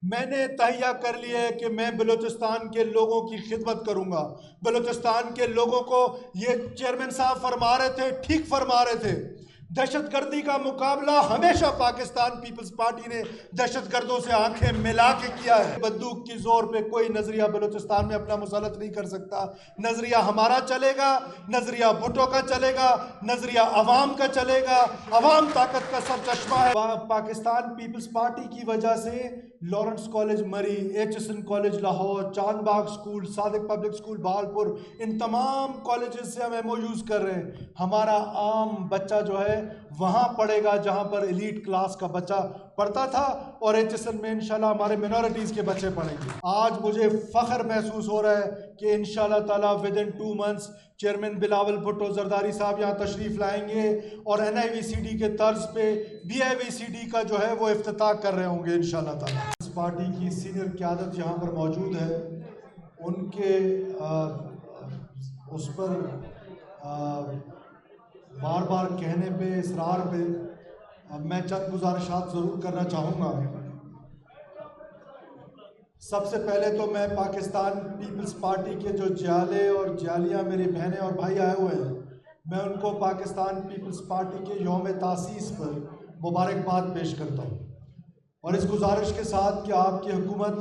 میں نے تہیہ کر لیا ہے کہ میں بلوچستان کے لوگوں کی خدمت کروں گا. بلوچستان کے لوگوں کو یہ چیئرمین صاحب فرما رہے تھے، ٹھیک فرما رہے تھے. دہشت گردی کا مقابلہ ہمیشہ پاکستان پیپلز پارٹی نے دہشت گردوں سے آنکھیں ملا کے کیا ہے. بندوق کی زور پہ کوئی نظریہ بلوچستان میں اپنا مسلط نہیں کر سکتا. نظریہ ہمارا چلے گا، نظریہ بھٹو کا چلے گا، نظریہ عوام کا چلے گا. عوام طاقت کا سب چشمہ ہے. پاکستان پیپلز پارٹی کی وجہ سے Lawrence college Murree, Aitchison college Lahore, Chand Bagh school, Sadiq public school Bahawalpur, ان تمام کالجز سے ہم ایم او یوز کر رہے ہیں. ہمارا عام بچہ جو ہے وہاں پڑھے گا جہاں پر ایلیٹ کلاس کا بچہ پڑھتا تھا، اور ایچ ایس این میں انشاءاللہ ہمارے منورٹیز کے بچے پڑھیں گے. آج مجھے فخر محسوس ہو رہا ہے کہ انشاءاللہ تعالیٰ ودن 2 months چیئرمین بلاول بھٹو زرداری صاحب یہاں تشریف لائیں گے اور این آئی وی سی ڈی کے طرز پہ be I we C D کا جو ہے وہ افتتاح کر رہے ہوں گے انشاءاللہ تعالیٰ. اس پارٹی کی سینئر قیادت یہاں پر موجود ہے. ان کے اس پر بار بار کہنے پہ، اصرار پہ میں چند گزارشات ضرور کرنا چاہوں گا. سب سے پہلے تو میں پاکستان پیپلز پارٹی کے جو جیالے اور جیالیاں میری بہنیں اور بھائی آئے ہوئے ہیں، میں ان کو پاکستان پیپلز پارٹی کے یوم تاسیس پر مبارکباد پیش کرتا ہوں، اور اس گزارش کے ساتھ کہ آپ کی حکومت،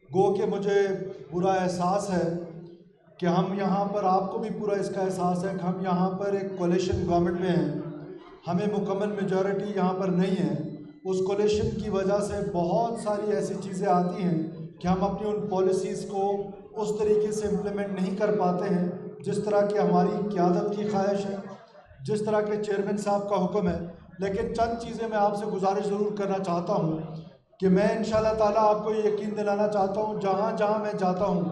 گو کہ مجھے برا احساس ہے کہ ہم یہاں پر، آپ کو بھی پورا اس کا احساس ہے کہ ہم یہاں پر ایک کولیشن گورنمنٹ میں ہیں، ہمیں مکمل میجورٹی یہاں پر نہیں ہے. اس کولیشن کی وجہ سے بہت ساری ایسی چیزیں آتی ہیں کہ ہم اپنی ان پالیسیز کو اس طریقے سے امپلیمنٹ نہیں کر پاتے ہیں جس طرح کہ ہماری قیادت کی خواہش ہے، جس طرح کہ چیئرمین صاحب کا حکم ہے. لیکن چند چیزیں میں آپ سے گزارش ضرور کرنا چاہتا ہوں کہ میں انشاءاللہ تعالیٰ آپ کو یہ یقین دلانا چاہتا ہوں، جہاں جہاں میں جاتا ہوں.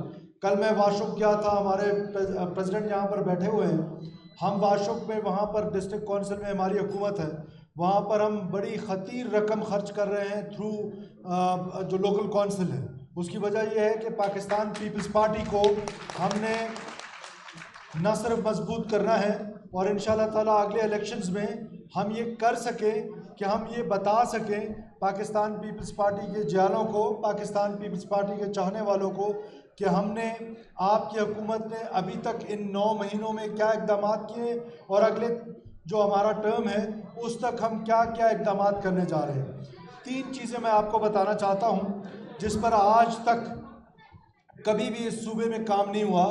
کل میں واشوق گیا تھا، ہمارے پریزیڈنٹ یہاں پر بیٹھے ہوئے ہیں. ہم واشوق میں، وہاں پر ڈسٹرکٹ کونسل میں ہماری حکومت ہے، وہاں پر ہم بڑی خطیر رقم خرچ کر رہے ہیں تھرو جو لوکل کونسل ہے. اس کی وجہ یہ ہے کہ پاکستان پیپلز پارٹی کو ہم نے نہ صرف مضبوط کرنا ہے، اور انشاءاللہ تعالیٰ اگلے الیکشنز میں ہم یہ کر سکیں کہ ہم یہ بتا سکیں پاکستان پیپلز پارٹی کے جیالوں کو، پاکستان پیپلز پارٹی کے چاہنے والوں کو، کہ ہم نے، آپ کی حکومت نے ابھی تک ان 9 مہینوں میں کیا اقدامات کیے، اور اگلے جو ہمارا ٹرم ہے اس تک ہم کیا کیا اقدامات کرنے جا رہے ہیں. 3 چیزیں میں آپ کو بتانا چاہتا ہوں جس پر آج تک کبھی بھی اس صوبے میں کام نہیں ہوا.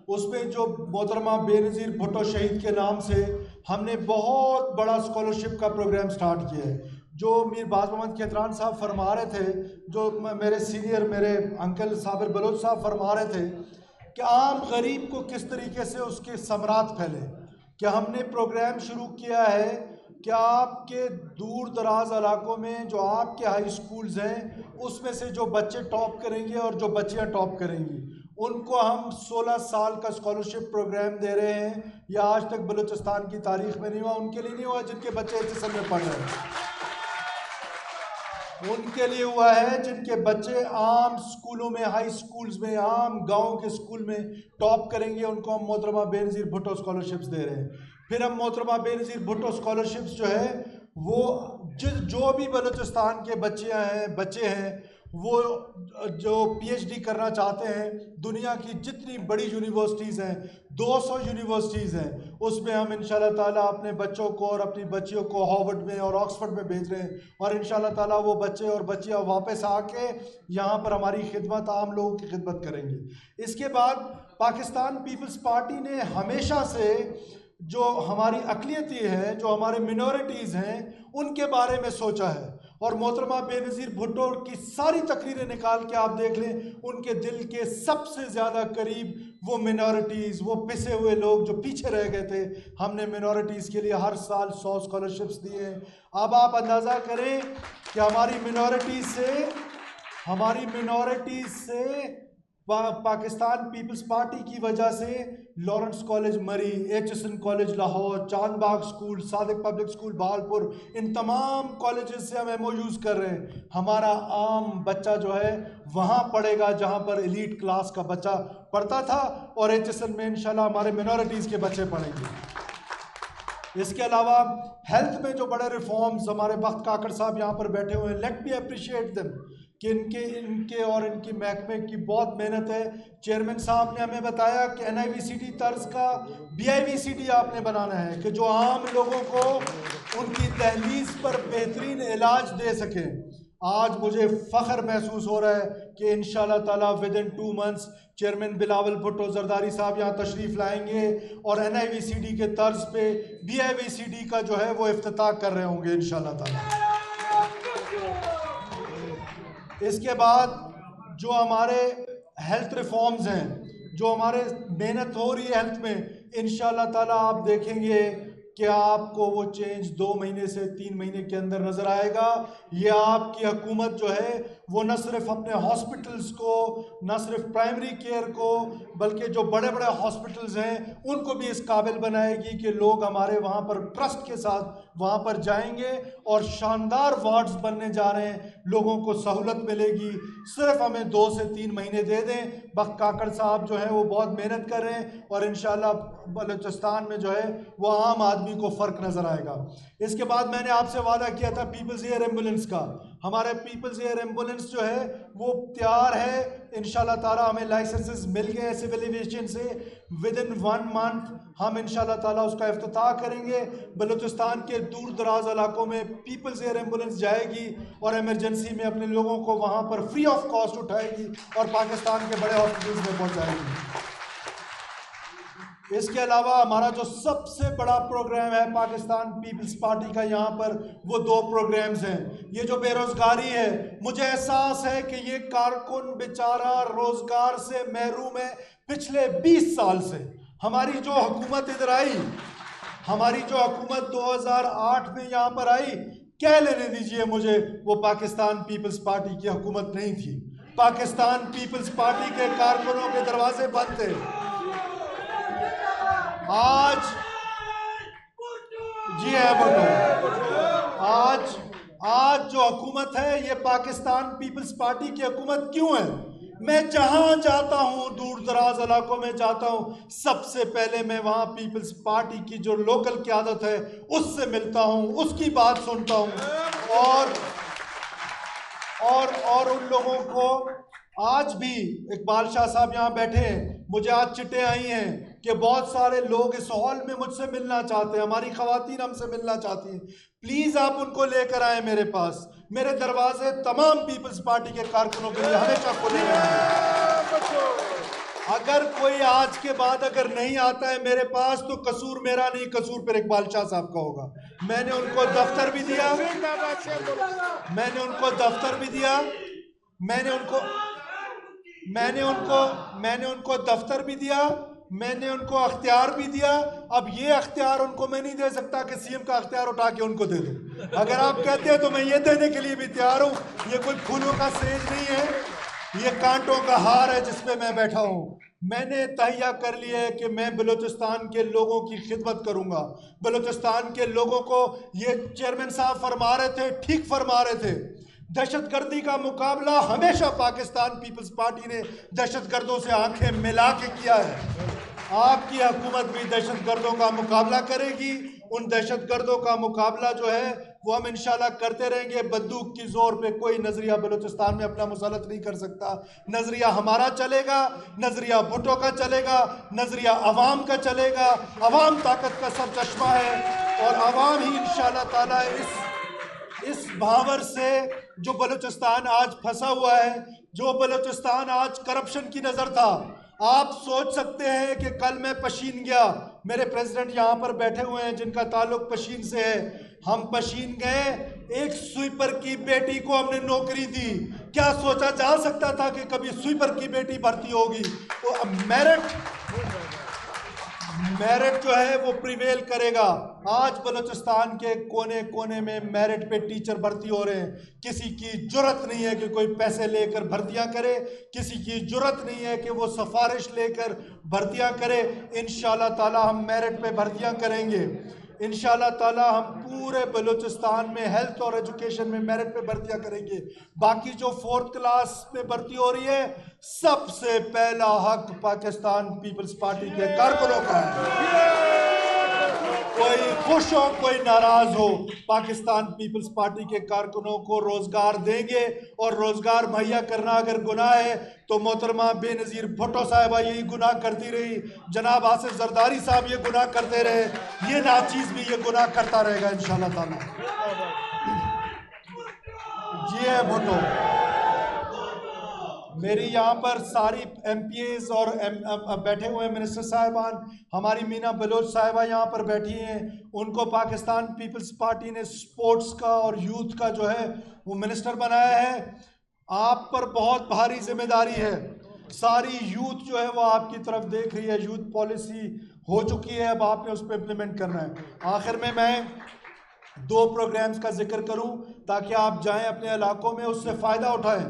اس میں جو محترمہ بے نظیر بھٹو شہید کے نام سے ہم نے بہت بڑا اسکالرشپ کا پروگرام سٹارٹ کیا ہے. جو میر باز محمد کھیتران صاحب فرما رہے تھے، جو میرے سینئر، میرے انکل صابر بلوچ صاحب فرما رہے تھے کہ عام غریب کو کس طریقے سے اس کے ثمرات پھیلے، کہ ہم نے پروگرام شروع کیا ہے کہ آپ کے دور دراز علاقوں میں جو آپ کے ہائی سکولز ہیں اس میں سے جو بچے ٹاپ کریں گے اور جو بچیاں ٹاپ کریں گی ان کو ہم 16 سال کا اسکالرشپ پروگرام دے رہے ہیں. یہ آج تک بلوچستان کی تاریخ میں نہیں ہوا. ان کے لیے نہیں ہوا جن کے بچے ایچ ایس این میں پڑھ رہے ہیں، ان کے لیے ہوا ہے جن کے بچے عام سکولوں میں، ہائی سکولز میں، عام گاؤں کے سکول میں ٹاپ کریں گے. ان کو ہم محترمہ بے نظیر بھٹو اسکالرشپس دے رہے ہیں. پھر ہم محترمہ بے نظیر بھٹو اسکالرشپس جو ہے وہ جو بھی بلوچستان کے بچے ہیں وہ جو پی ایچ ڈی کرنا چاہتے ہیں، دنیا کی جتنی بڑی یونیورسٹیز ہیں، 200 یونیورسٹیز ہیں، اس میں ہم انشاءاللہ تعالیٰ اپنے بچوں کو اور اپنی بچیوں کو ہارورڈ میں اور آکسفورڈ میں بھیج رہے ہیں. اور انشاءاللہ تعالیٰ وہ بچے اور بچیاں واپس آ کے یہاں پر ہماری خدمت، عام لوگوں کی خدمت کریں گے. اس کے بعد پاکستان پیپلز پارٹی نے ہمیشہ سے جو ہماری اقلیتی ہے، جو ہمارے منورٹیز ہیں، ان کے بارے میں سوچا ہے. اور محترمہ بے نظیر بھٹو کی ساری تقریریں نکال کے آپ دیکھ لیں، ان کے دل کے سب سے زیادہ قریب وہ منورٹیز، وہ پسے ہوئے لوگ جو پیچھے رہ گئے تھے. ہم نے منورٹیز کے لیے ہر سال 100 اسکالرشپس دیے ہیں. اب آپ اندازہ کریں کہ ہماری منورٹیز سے پاکستان پیپلز پارٹی کی وجہ سے Lawrence college Murree, Aitchison college Lahore, Chand Bagh school, Sadiq public school Bahawalpur, ان تمام کالجز سے ہم ایم او یوز کر رہے ہیں. ہمارا عام بچہ جو ہے وہاں پڑھے گا جہاں پر ایلیٹ کلاس کا بچہ پڑھتا تھا، اور ایچ ایس این میں انشاءاللہ ہمارے منورٹیز کے بچے پڑھیں گے. اس کے علاوہ ہیلتھ میں جو بڑے ریفارمز، ہمارے بخت کاکڑ صاحب یہاں پر بیٹھے ہوئے ہیں، لیٹ می اپریشیٹ دیم، کہ ان کے اور ان کی محکمے کی بہت محنت ہے. چیئرمین صاحب نے ہمیں بتایا کہ NIVCD طرز کا BIVCD آپ نے بنانا ہے کہ جو عام لوگوں کو ان کی دہلیز پر بہترین علاج دے سکیں. آج مجھے فخر محسوس ہو رہا ہے کہ انشاءاللہ تعالیٰ within 2 months chairman Bilawal Bhutto Zardari صاحب یہاں تشریف لائیں گے اور NIVCD کے طرز پہ BIVCD کا جو ہے وہ افتتاح کر رہے ہوں گے انشاءاللہ تعالیٰ. اس کے بعد جو ہمارے ہیلتھ ریفارمز ہیں, جو ہمارے محنت ہو رہی ہے ہیلتھ میں, انشاءاللہ تعالیٰ آپ دیکھیں گے کہ آپ کو وہ چینج 2 مہینے سے 3 مہینے کے اندر نظر آئے گا. یہ آپ کی حکومت جو ہے وہ نہ صرف اپنے ہاسپٹلز کو, نہ صرف پرائمری کیئر کو, بلکہ جو بڑے بڑے ہاسپٹلز ہیں ان کو بھی اس قابل بنائے گی کہ لوگ ہمارے وہاں پر ٹرسٹ کے ساتھ وہاں پر جائیں گے اور شاندار وارڈز بننے جا رہے ہیں, لوگوں کو سہولت ملے گی. صرف ہمیں 2 سے 3 مہینے دے دیں. بخت کاکڑ صاحب جو ہیں وہ بہت محنت کر رہے ہیں اور انشاءاللہ بلوچستان میں جو ہے وہ عام آدمی کو فرق نظر آئے گا. اس کے بعد میں نے آپ سے وعدہ کیا تھا پیپلز ایئر ایمبولنس کا. ہمارے پیپلز ایئر ایمبولنس جو ہے وہ تیار ہے. انشاءاللہ تعالیٰ ہمیں لائسنسز مل گئے سول ایویشن سے. within 1 month ہم انشاءاللہ تعالیٰ اس کا افتتاح کریں گے. بلوچستان کے دور دراز علاقوں میں پیپلز ایئر ایمبولنس جائے گی اور ایمرجنسی میں اپنے لوگوں کو وہاں پر فری آف کاسٹ اٹھائے گی اور پاکستان کے بڑے ہاسپٹلز میں پہنچائے گی. اس کے علاوہ ہمارا جو سب سے بڑا پروگرام ہے پاکستان پیپلز پارٹی کا یہاں پر, وہ 2 پروگرامز ہیں. یہ جو بے روزگاری ہے, مجھے احساس ہے کہ یہ کارکن بیچارہ روزگار سے محروم ہے پچھلے 20 سال سے. ہماری جو حکومت ادھر آئی, ہماری جو حکومت 2008 میں یہاں پر آئی, کہہ لینے دیجئے مجھے, وہ پاکستان پیپلز پارٹی کی حکومت نہیں تھی. پاکستان پیپلز پارٹی کے کارکنوں کے دروازے بند تھے. آج جی ہے بھٹو, آج جو حکومت ہے یہ پاکستان پیپلز پارٹی کی حکومت کیوں ہے؟ میں جہاں جاتا ہوں, دور دراز علاقوں میں جاتا ہوں, سب سے پہلے میں وہاں پیپلز پارٹی کی جو لوکل قیادت ہے اس سے ملتا ہوں, اس کی بات سنتا ہوں اور ان لوگوں کو. آج بھی اقبال شاہ صاحب یہاں بیٹھے ہیں, مجھے آج چٹیں آئی ہیں کہ بہت سارے لوگ اس ہال میں مجھ سے ملنا چاہتے ہیں, ہماری خواتین ہم سے ملنا چاہتی ہیں. پلیز آپ ان کو لے کر آئیں میرے پاس. میرے دروازے تمام پیپلز پارٹی کے کارکنوں کے لیے ہمیشہ کھلے ہیں. اگر کوئی آج کے بعد اگر نہیں آتا ہے میرے پاس تو قصور میرا نہیں, قصور پھر اقبال شاہ صاحب کا ہوگا. میں نے ان کو دفتر بھی دیا, میں نے ان کو دفتر بھی دیا, میں نے ان کو دفتر بھی دیا, میں نے ان کو اختیار بھی دیا. اب یہ اختیار ان کو میں نہیں دے سکتا کہ CM کا اختیار اٹھا کے ان کو دے دوں. اگر آپ کہتے ہیں تو میں یہ دینے کے لیے بھی تیار ہوں. یہ کوئی پھولوں کا سیج نہیں ہے, یہ کانٹوں کا ہار ہے جس پہ میں بیٹھا ہوں. میں نے تہیہ کر لیا ہے کہ میں بلوچستان کے لوگوں کی خدمت کروں گا. بلوچستان کے لوگوں کو, یہ چیئرمین صاحب فرما رہے تھے, ٹھیک فرما رہے تھے, دہشت گردی کا مقابلہ ہمیشہ پاکستان پیپلز پارٹی نے دہشت گردوں سے آنکھیں ملا کے کیا ہے. آپ کی حکومت بھی دہشت گردوں کا مقابلہ کرے گی. ان دہشت گردوں کا مقابلہ جو ہے وہ ہم انشاءاللہ کرتے رہیں گے. بندوق کی زور پہ کوئی نظریہ بلوچستان میں اپنا مسلط نہیں کر سکتا. نظریہ ہمارا چلے گا, نظریہ بھٹو کا چلے گا, نظریہ عوام کا چلے گا. عوام طاقت کا سر چشمہ ہے اور عوام ہی انشاءاللہ تعالیٰ اس بھاور سے جو بلوچستان آج پھنسا ہوا ہے, جو بلوچستان آج کرپشن کی نظر تھا. آپ سوچ سکتے ہیں کہ کل میں پشین گیا, میرے پریزیڈنٹ یہاں پر بیٹھے ہوئے ہیں جن کا تعلق پشین سے ہے. ہم پشین گئے, ایک سویپر کی بیٹی کو ہم نے نوکری دی. کیا سوچا جا سکتا تھا کہ کبھی سویپر کی بیٹی بھرتی ہوگی؟ تو میرٹ جو ہے وہ پریویل کرے گا. آج بلوچستان کے کونے کونے میں میرٹ پہ ٹیچر بھرتی ہو رہے ہیں. کسی کی جرت نہیں ہے کہ کوئی پیسے لے کر بھرتیاں کرے, کسی کی جرت نہیں ہے کہ وہ سفارش لے کر بھرتیاں کرے. انشاءاللہ تعالی ہم میرٹ پہ بھرتیاں کریں گے. انشاءاللہ تعالی ہم پورے بلوچستان میں ہیلتھ اور ایجوکیشن میں میرٹ پہ بھرتیاں کریں گے. باقی جو 4th کلاس میں بھرتی ہو رہی ہے, سب سے پہلا حق پاکستان پیپلز پارٹی کے کارکنوں کا ہے. کوئی خوش ہو کوئی ناراض ہو، پاکستان پیپلز پارٹی کے کارکنوں کو روزگار دیں گے، اور روزگار مہیا کرنا اگر گناہ ہے تو محترمہ بے نظیر بھٹو صاحبہ یہی گناہ کرتی رہی، جناب آصف زرداری صاحب یہ گناہ کرتے رہے، یہ ناچیز بھی یہ گناہ کرتا رہے گا انشاءاللہ تعالی۔ جی ہے بھٹو، میری یہاں پر ساری ایم پی ایز اور بیٹھے ہوئے ہیں منسٹر صاحبان، ہماری مینا بلوچ صاحبہ یہاں پر بیٹھی ہیں، ان کو پاکستان پیپلز پارٹی نے سپورٹس کا اور یوتھ کا جو ہے وہ منسٹر بنایا ہے۔ آپ پر بہت بھاری ذمہ داری ہے، ساری یوتھ جو ہے وہ آپ کی طرف دیکھ رہی ہے، یوتھ پالیسی ہو چکی ہے، اب آپ نے اس پہ امپلیمنٹ کرنا ہے۔ آخر میں 2 پروگرامز کا ذکر کروں تاکہ آپ جائیں اپنے علاقوں میں اس سے فائدہ اٹھائیں۔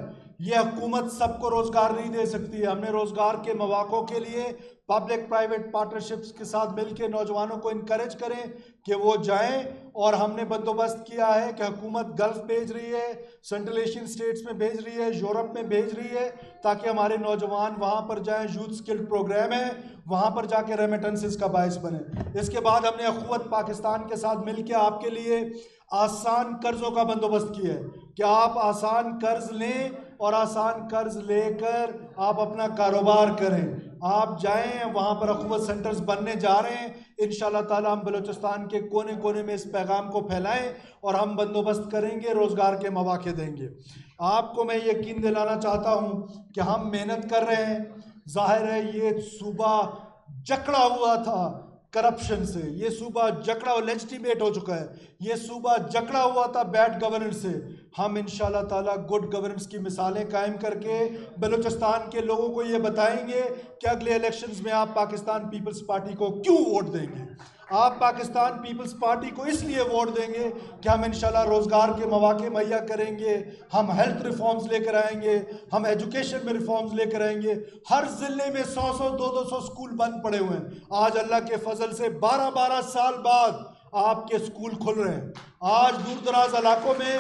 یہ حکومت سب کو روزگار نہیں دے سکتی ہے، ہم نے روزگار کے مواقع کے لیے پبلک پرائیویٹ پارٹنرشپس کے ساتھ مل کے نوجوانوں کو انکریج کریں کہ وہ جائیں، اور ہم نے بندوبست کیا ہے کہ حکومت گلف بھیج رہی ہے، سینٹرل ایشین سٹیٹس میں بھیج رہی ہے، یورپ میں بھیج رہی ہے، تاکہ ہمارے نوجوان وہاں پر جائیں، یوتھ سکل پروگرام ہے، وہاں پر جا کے ریمیٹنسز کا باعث بنے۔ اس کے بعد ہم نے اخوت پاکستان کے ساتھ مل کے آپ کے لیے آسان قرضوں کا بندوبست کیا ہے کہ آپ آسان قرض لیں اور آسان قرض لے کر آپ اپنا کاروبار کریں۔ آپ جائیں، وہاں پر اخوت سینٹرز بننے جا رہے ہیں، انشاءاللہ تعالی ہم بلوچستان کے کونے کونے میں اس پیغام کو پھیلائیں اور ہم بندوبست کریں گے، روزگار کے مواقع دیں گے۔ آپ کو میں یقین دلانا چاہتا ہوں کہ ہم محنت کر رہے ہیں، ظاہر ہے یہ صوبہ جکڑا ہوا تھا کرپشن سے، یہ صوبہ جکڑا اور لیجٹیمیٹ ہو چکا ہے، یہ صوبہ جکڑا ہوا تھا بیڈ گورننس سے۔ ہم انشاءاللہ تعالی گڈ گورننس کی مثالیں قائم کر کے بلوچستان کے لوگوں کو یہ بتائیں گے کہ اگلے الیکشنز میں آپ پاکستان پیپلز پارٹی کو کیوں ووٹ دیں گے۔ آپ پاکستان پیپلز پارٹی کو اس لیے ووٹ دیں گے کہ ہم انشاءاللہ روزگار کے مواقع مہیا کریں گے، ہم ہیلتھ ریفارمز لے کر آئیں گے، ہم ایجوکیشن میں ریفارمز لے کر آئیں گے۔ ہر ضلع میں 100 200 سکول بند پڑے ہوئے ہیں، آج اللہ کے فضل سے 12 سال بعد آپ کے سکول کھل رہے ہیں۔ آج دور دراز علاقوں میں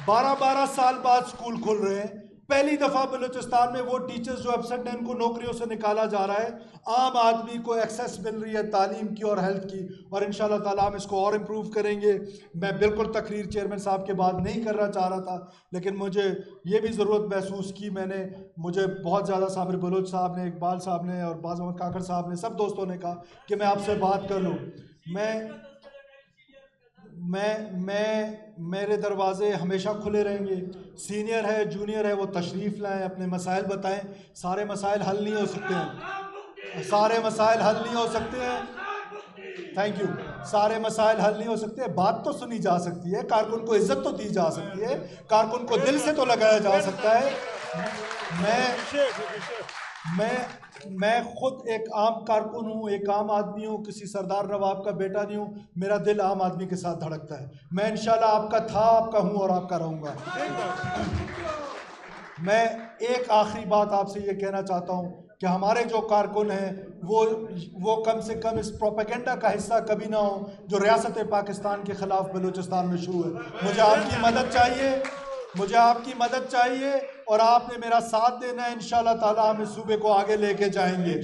12 سال بعد سکول کھل رہے ہیں۔ پہلی دفعہ بلوچستان میں وہ ٹیچرز جو ایبسنٹ ہیں ان کو نوکریوں سے نکالا جا رہا ہے، عام آدمی کو ایکسیس مل رہی ہے تعلیم کی اور ہیلتھ کی، اور انشاءاللہ تعالیٰ ہم اس کو اور امپروو کریں گے۔ میں بالکل تقریر چیئرمین صاحب کے بعد نہیں کرنا چاہ رہا تھا، لیکن مجھے یہ بھی ضرورت محسوس کی، مجھے بہت زیادہ صابر بلوچ صاحب نے، اقبال صاحب نے اور باز احمد کاکڑ صاحب نے، سب دوستوں نے کہا کہ میں آپ سے بات کر لوں۔ میرے دروازے ہمیشہ کھلے رہیں گے، سینئر ہے جونیئر ہے وہ تشریف لائیں، اپنے مسائل بتائیں، سارے مسائل حل نہیں ہو سکتے ہیں، سارے مسائل حل نہیں ہو سکتے ہیں، تھینک یو، سارے مسائل حل نہیں ہو سکتے ہیں، بات تو سنی جا سکتی ہے، کارکن کو عزت تو دی جا سکتی ہے، کارکن کو دل سے تو لگایا جا سکتا ہے۔ میں خود ایک عام کارکن ہوں، ایک عام آدمی ہوں، کسی سردار نواب کا بیٹا نہیں ہوں، میرا دل عام آدمی کے ساتھ دھڑکتا ہے۔ میں انشاءاللہ آپ کا تھا، آپ کا ہوں اور آپ کا رہوں گا۔ میں ایک آخری بات آپ سے یہ کہنا چاہتا ہوں کہ ہمارے جو کارکن ہیں وہ کم سے کم اس پروپیگنڈا کا حصہ کبھی نہ ہوں جو ریاست پاکستان کے خلاف بلوچستان میں شروع ہے۔ مجھے آپ کی مدد چاہیے اور آپ نے میرا ساتھ دینا ہے، انشاءاللہ تعالی ہم اس صوبے کو آگے لے کے جائیں گے۔